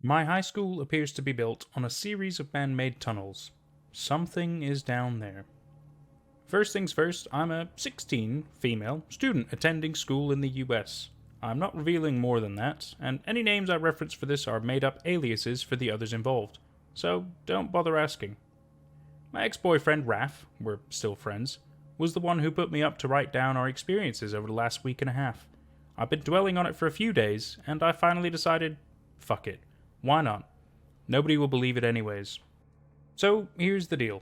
My high school appears to be built on a series of man-made tunnels. Something is down there. First things first, I'm a 16 female student attending school in the US. I'm not revealing more than that, and any names I reference for this are made up aliases for the others involved, so don't bother asking. My ex-boyfriend Raph, we're still friends, was the one who put me up to write down our experiences over the last week and a half. I've been dwelling on it for a few days, and I finally decided, fuck it. Why not? Nobody will believe it anyways. So, here's the deal.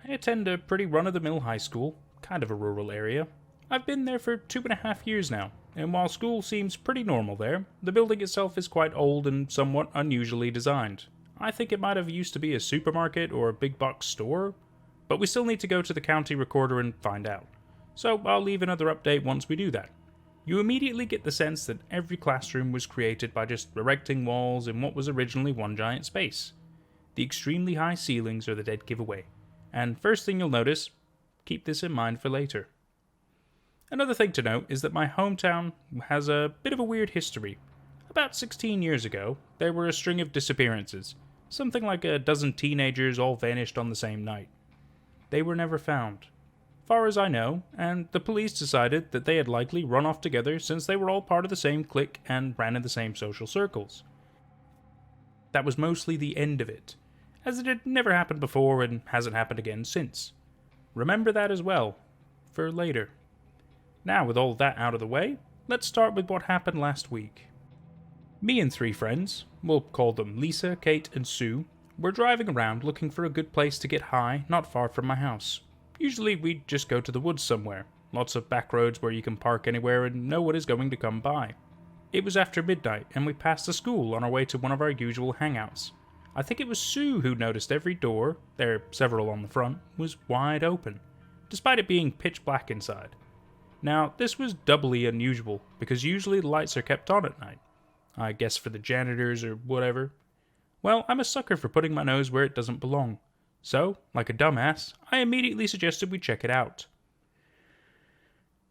I attend a pretty run-of-the-mill high school, kind of a rural area. I've been there for 2.5 years now, and while school seems pretty normal there, the building itself is quite old and somewhat unusually designed. I think it might have used to be a supermarket or a big box store, but we still need to go to the county recorder and find out. So I'll leave another update once we do that. You immediately get the sense that every classroom was created by just erecting walls in what was originally one giant space. The extremely high ceilings are the dead giveaway. And first thing you'll notice, keep this in mind for later. Another thing to note is that my hometown has a bit of a weird history. About 16 years ago, there were a string of disappearances. Something like a dozen teenagers all vanished on the same night. They were never found. Far as I know, and the police decided that they had likely run off together since they were all part of the same clique and ran in the same social circles. That was mostly the end of it, as it had never happened before and hasn't happened again since. Remember that as well, for later. Now with all that out of the way, let's start with what happened last week. Me and 3 friends, we'll call them Lisa, Kate, and Sue, were driving around looking for a good place to get high not far from my house. Usually we'd just go to the woods somewhere, lots of back roads where you can park anywhere and no one is going to come by. It was after midnight and we passed a school on our way to one of our usual hangouts. I think it was Sue who noticed every door, there are several on the front, was wide open, despite it being pitch black inside. Now, this was doubly unusual, because usually the lights are kept on at night. I guess for the janitors or whatever. Well, I'm a sucker for putting my nose where it doesn't belong. So, like a dumbass, I immediately suggested we check it out.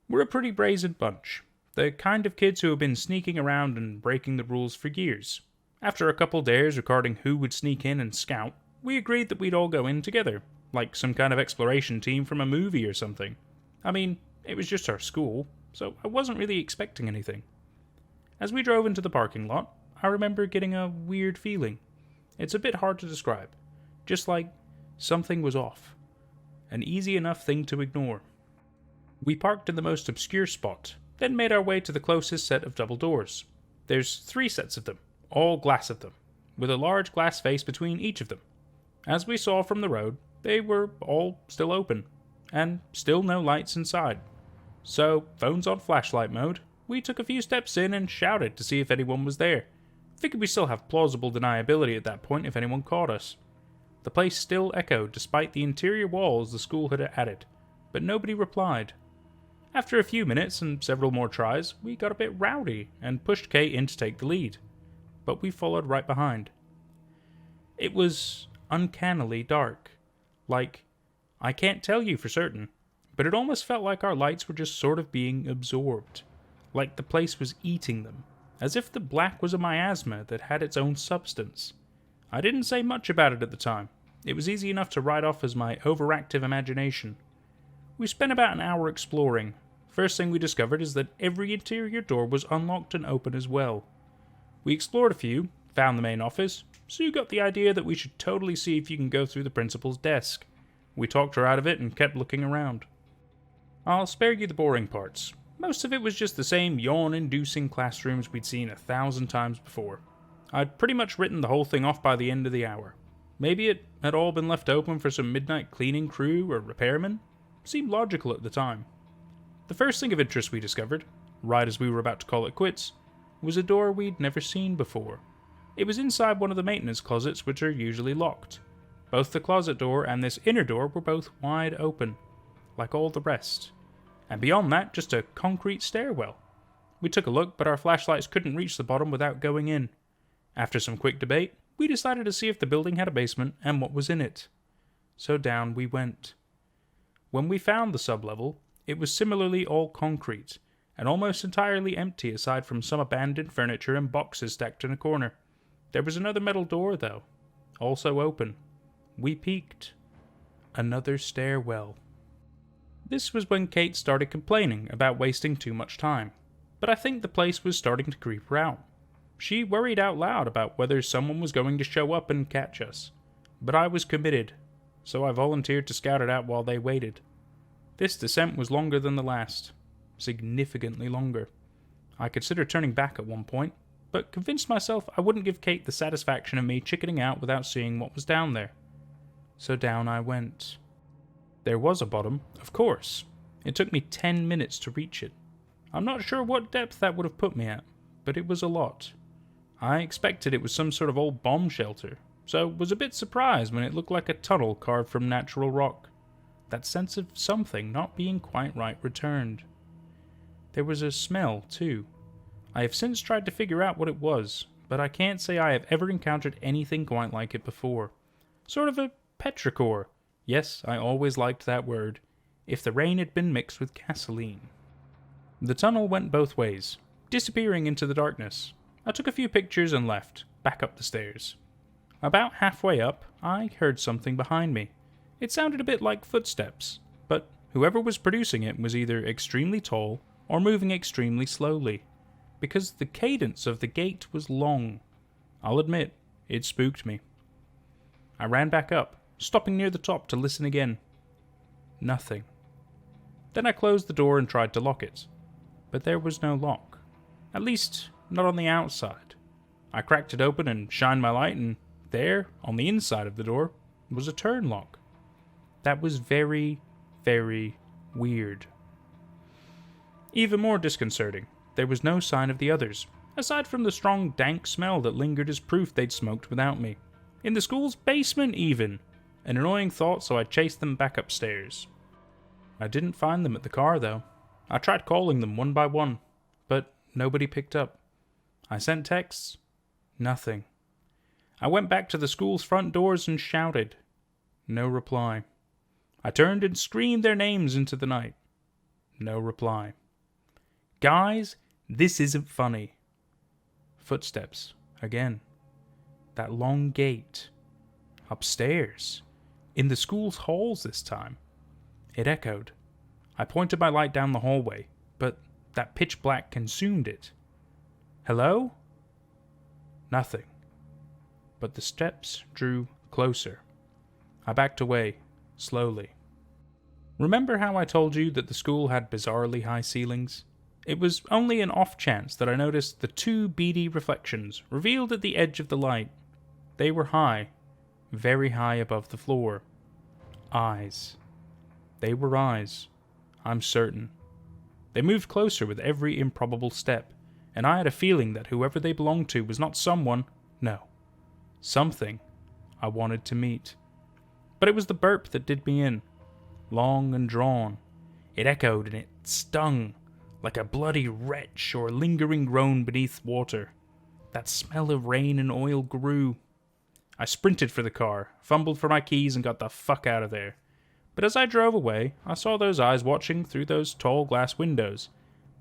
We're a pretty brazen bunch. The kind of kids who have been sneaking around and breaking the rules for years. After a couple dares regarding who would sneak in and scout, we agreed that we'd all go in together, like some kind of exploration team from a movie or something. I mean, it was just our school, so I wasn't really expecting anything. As we drove into the parking lot, I remember getting a weird feeling. It's a bit hard to describe. Just like something was off. An easy enough thing to ignore. We parked in the most obscure spot, then made our way to the closest set of double doors. There's 3 sets of them, all glass of them, with a large glass face between each of them. As we saw from the road, they were all still open, and still no lights inside. So, phones on flashlight mode, we took a few steps in and shouted to see if anyone was there. Figured we still have plausible deniability at that point if anyone caught us. The place still echoed despite the interior walls the school had added, but nobody replied. After a few minutes and several more tries, we got a bit rowdy and pushed Kate in to take the lead, but we followed right behind. It was uncannily dark. Like, I can't tell you for certain, but it almost felt like our lights were just sort of being absorbed, like the place was eating them, as if the black was a miasma that had its own substance. I didn't say much about it at the time. It was easy enough to write off as my overactive imagination. We spent about an hour exploring. First thing we discovered is that every interior door was unlocked and open as well. We explored a few, found the main office, so you got the idea that we should totally see if you can go through the principal's desk. We talked her out of it and kept looking around. I'll spare you the boring parts. Most of it was just the same yawn-inducing classrooms we'd seen 1,000 times before. I'd pretty much written the whole thing off by the end of the hour. Maybe it had all been left open for some midnight cleaning crew or repairman? Seemed logical at the time. The first thing of interest we discovered, right as we were about to call it quits, was a door we'd never seen before. It was inside one of the maintenance closets, which are usually locked. Both the closet door and this inner door were both wide open, like all the rest. And beyond that, just a concrete stairwell. We took a look, but our flashlights couldn't reach the bottom without going in. After some quick debate, we decided to see if the building had a basement and what was in it. So down we went. When we found the sublevel, it was similarly all concrete, and almost entirely empty aside from some abandoned furniture and boxes stacked in a corner. There was another metal door, though, also open. We peeked. Another stairwell. This was when Kate started complaining about wasting too much time, but I think the place was starting to creep her out. She worried out loud about whether someone was going to show up and catch us, but I was committed, so I volunteered to scout it out while they waited. This descent was longer than the last, significantly longer. I considered turning back at one point, but convinced myself I wouldn't give Kate the satisfaction of me chickening out without seeing what was down there. So down I went. There was a bottom, of course. It took me 10 minutes to reach it. I'm not sure what depth that would have put me at, but it was a lot. I expected it was some sort of old bomb shelter, so was a bit surprised when it looked like a tunnel carved from natural rock. That sense of something not being quite right returned. There was a smell, too. I have since tried to figure out what it was, but I can't say I have ever encountered anything quite like it before. Sort of a petrichor. Yes, I always liked that word. If the rain had been mixed with gasoline. The tunnel went both ways, disappearing into the darkness. I took a few pictures and left, back up the stairs. About halfway up, I heard something behind me. It sounded a bit like footsteps, but whoever was producing it was either extremely tall or moving extremely slowly, because the cadence of the gait was long. I'll admit, it spooked me. I ran back up, stopping near the top to listen again. Nothing. Then I closed the door and tried to lock it, but there was no lock. At least, not on the outside. I cracked it open and shined my light, and there, on the inside of the door, was a turn lock. That was very, very weird. Even more disconcerting, there was no sign of the others, aside from the strong, dank smell that lingered as proof they'd smoked without me. In the school's basement, even. An annoying thought, so I chased them back upstairs. I didn't find them at the car, though. I tried calling them one by one, but nobody picked up. I sent texts. Nothing. I went back to the school's front doors and shouted. No reply. I turned and screamed their names into the night. No reply. Guys, this isn't funny. Footsteps, again. That long gate. Upstairs. In the school's halls this time. It echoed. I pointed my light down the hallway, but that pitch black consumed it. Hello? Nothing. But the steps drew closer. I backed away, slowly. Remember how I told you that the school had bizarrely high ceilings? It was only an off chance that I noticed the two beady reflections revealed at the edge of the light. They were high, very high above the floor. Eyes. They were eyes, I'm certain. They moved closer with every improbable step, and I had a feeling that whoever they belonged to was not someone, no, something I wanted to meet. But it was the burp that did me in, long and drawn. It echoed and it stung, like a bloody retch or lingering groan beneath water. That smell of rain and oil grew. I sprinted for the car, fumbled for my keys, and got the fuck out of there. But as I drove away, I saw those eyes watching through those tall glass windows,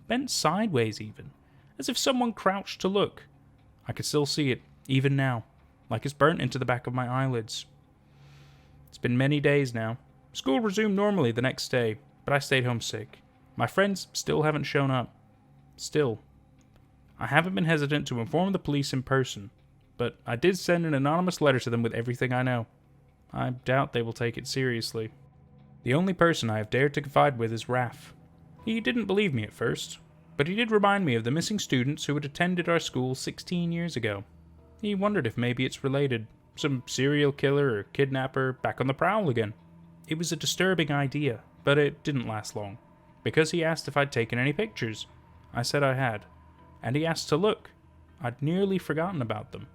bent sideways even, as if someone crouched to look. I could still see it, even now, like it's burnt into the back of my eyelids. It's been many days now. School resumed normally the next day, but I stayed home sick. My friends still haven't shown up. Still. I haven't been hesitant to inform the police in person, but I did send an anonymous letter to them with everything I know. I doubt they will take it seriously. The only person I have dared to confide with is Raph. He didn't believe me at first, but he did remind me of the missing students who had attended our school 16 years ago. He wondered if maybe it's related. Some serial killer or kidnapper back on the prowl again. It was a disturbing idea, but it didn't last long, because he asked if I'd taken any pictures. I said I had, and he asked to look. I'd nearly forgotten about them.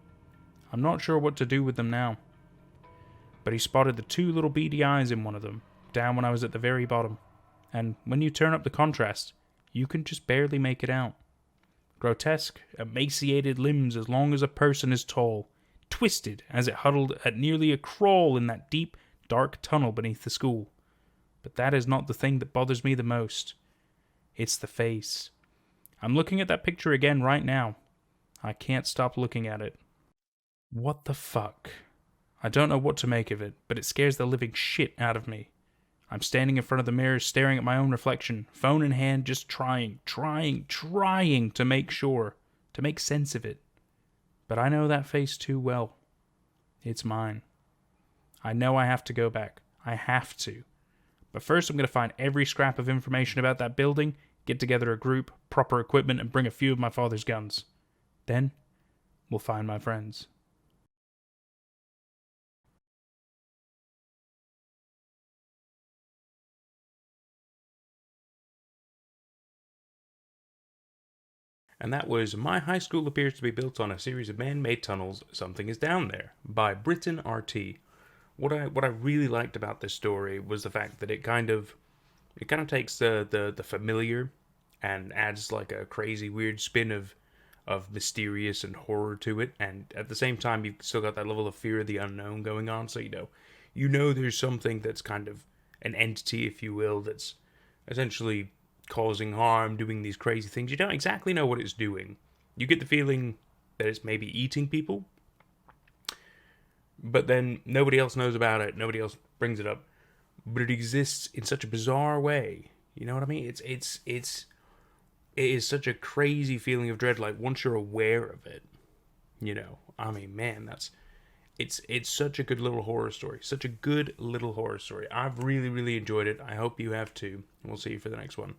I'm not sure what to do with them now. But he spotted the two little beady eyes in one of them, down when I was at the very bottom, and when you turn up the contrast, you can just barely make it out. Grotesque, emaciated limbs as long as a person is tall, twisted as it huddled at nearly a crawl in that deep, dark tunnel beneath the school. But that is not the thing that bothers me the most. It's the face. I'm looking at that picture again right now. I can't stop looking at it. What the fuck? I don't know what to make of it, but it scares the living shit out of me. I'm standing in front of the mirror staring at my own reflection, phone in hand, just trying to make sure, to make sense of it. But I know that face too well. It's mine. I know I have to go back. I have to. But first I'm going to find every scrap of information about that building, get together a group, proper equipment, and bring a few of my father's guns. Then, we'll find my friends. And that was My High School Appears to be Built on a Series of Man-Made Tunnels, Something is Down There, by BrittonRT. What I really liked about this story was the fact that it kind of takes the familiar and adds like a crazy weird spin of mysterious and horror to it, and at the same time you've still got that level of fear of the unknown going on, so you know there's something that's kind of an entity, if you will, that's essentially causing harm, doing these crazy things. You don't exactly know what it's doing. You get the feeling that it's maybe eating people, but then nobody else knows about it, nobody else brings it up, but it exists in such a bizarre way. You know what I mean? It is such a crazy feeling of dread. Like once you're aware of it, I mean, man, it's such a good little horror story. Such a good little horror story. I've really, really enjoyed it. I hope you have too. We'll see you for the next one.